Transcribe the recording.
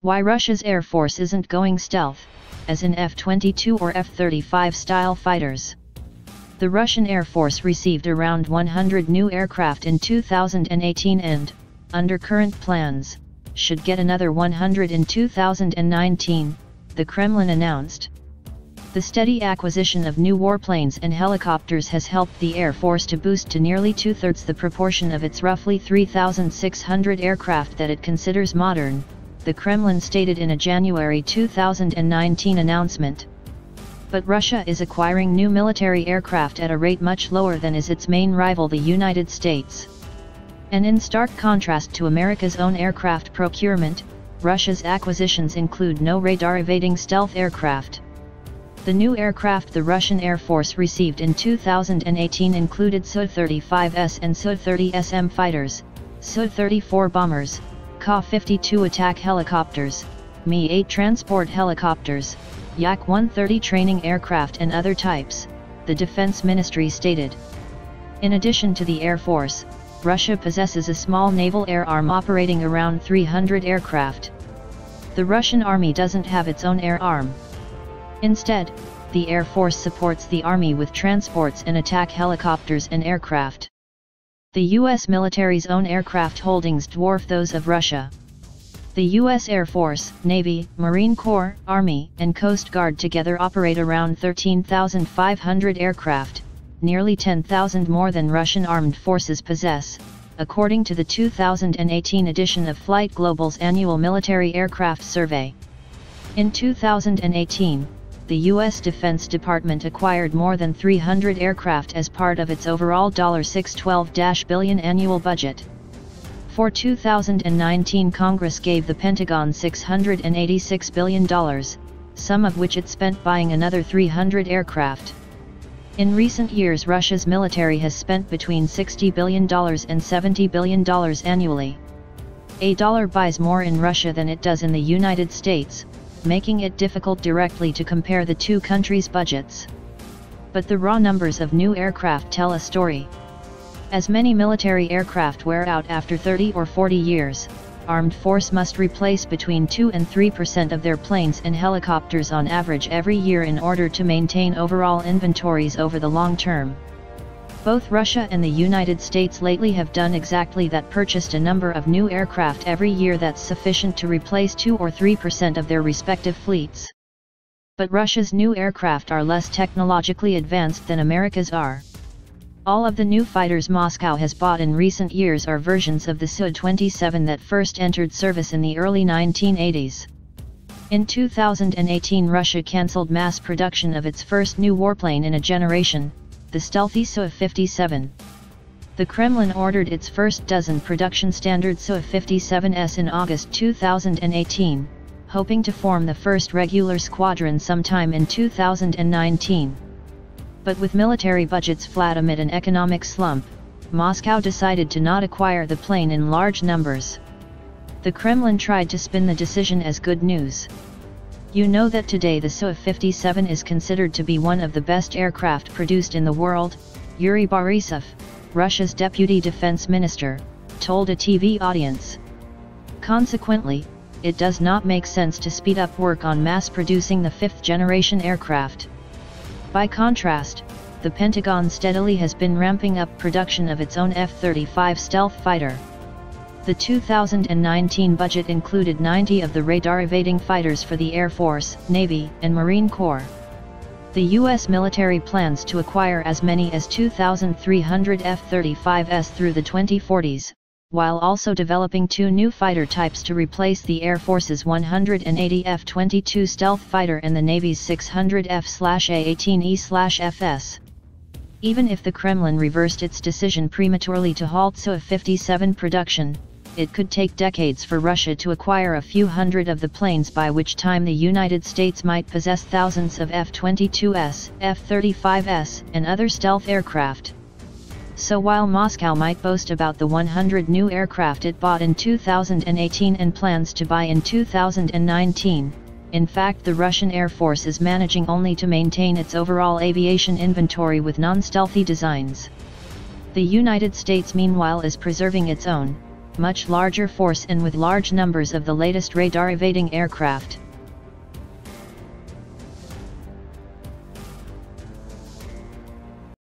Why Russia's Air Force isn't going stealth, as in F-22 or F-35 style fighters. The Russian Air Force received around 100 new aircraft in 2018 and, under current plans, should get another 100 in 2019, the Kremlin announced. The steady acquisition of new warplanes and helicopters has helped the Air Force to boost to nearly two-thirds the proportion of its roughly 3,600 aircraft that it considers modern, the Kremlin stated in a January 2019 announcement. But Russia is acquiring new military aircraft at a rate much lower than is its main rival, the United States. And in stark contrast to America's own aircraft procurement, Russia's acquisitions include no radar-evading stealth aircraft. The new aircraft the Russian Air Force received in 2018 included Su-35S and Su-30SM fighters, Su-34 bombers, Ka-52 attack helicopters, Mi-8 transport helicopters, Yak-130 training aircraft and other types, the Defense Ministry stated. In addition to the Air Force, Russia possesses a small naval air arm operating around 300 aircraft. The Russian Army doesn't have its own air arm. Instead, the Air Force supports the Army with transports and attack helicopters and aircraft. The U.S. military's own aircraft holdings dwarf those of Russia. The U.S. Air Force, Navy, Marine Corps, Army, and Coast Guard together operate around 13,500 aircraft, nearly 10,000 more than Russian armed forces possess, according to the 2018 edition of Flight Global's annual military aircraft survey. In 2018, the U.S. Defense Department acquired more than 300 aircraft as part of its overall $612 billion annual budget. For 2019, Congress gave the Pentagon $686 billion, some of which it spent buying another 300 aircraft. In recent years, Russia's military has spent between $60 billion and $70 billion annually. A dollar buys more in Russia than it does in the United States, making it difficult directly to compare the two countries' budgets. But the raw numbers of new aircraft tell a story. As many military aircraft wear out after 30 or 40 years, armed force must replace between 2 and 3% of their planes and helicopters on average every year in order to maintain overall inventories over the long term. Both Russia and the United States lately have done exactly that, purchased a number of new aircraft every year that's sufficient to replace 2 or 3% of their respective fleets. But Russia's new aircraft are less technologically advanced than America's are. All of the new fighters Moscow has bought in recent years are versions of the Su-27 that first entered service in the early 1980s. In 2018, Russia cancelled mass production of its first new warplane in a generation, the stealthy Su-57. The Kremlin ordered its first dozen production standard Su-57s in August 2018, hoping to form the first regular squadron sometime in 2019. But with military budgets flat amid an economic slump, Moscow decided to not acquire the plane in large numbers. The Kremlin tried to spin the decision as good news. You know that today the Su-57 is considered to be one of the best aircraft produced in the world, Yuri Borisov, Russia's deputy defense minister, told a TV audience. Consequently, it does not make sense to speed up work on mass-producing the fifth-generation aircraft. By contrast, the Pentagon steadily has been ramping up production of its own F-35 stealth fighter. The 2019 budget included 90 of the radar-evading fighters for the Air Force, Navy, and Marine Corps. The U.S. military plans to acquire as many as 2,300 F-35s through the 2040s, while also developing 2 new fighter types to replace the Air Force's 180 F-22 stealth fighter and the Navy's 600 F/A-18E/FS. Even if the Kremlin reversed its decision prematurely to halt Su-57 production, it could take decades for Russia to acquire a few hundred of the planes, by which time the United States might possess thousands of F-22s, F-35s, and other stealth aircraft. So while Moscow might boast about the 100 new aircraft it bought in 2018 and plans to buy in 2019, in fact the Russian Air Force is managing only to maintain its overall aviation inventory with non-stealthy designs. The United States meanwhile is preserving its own, much larger force and with large numbers of the latest radar-evading aircraft.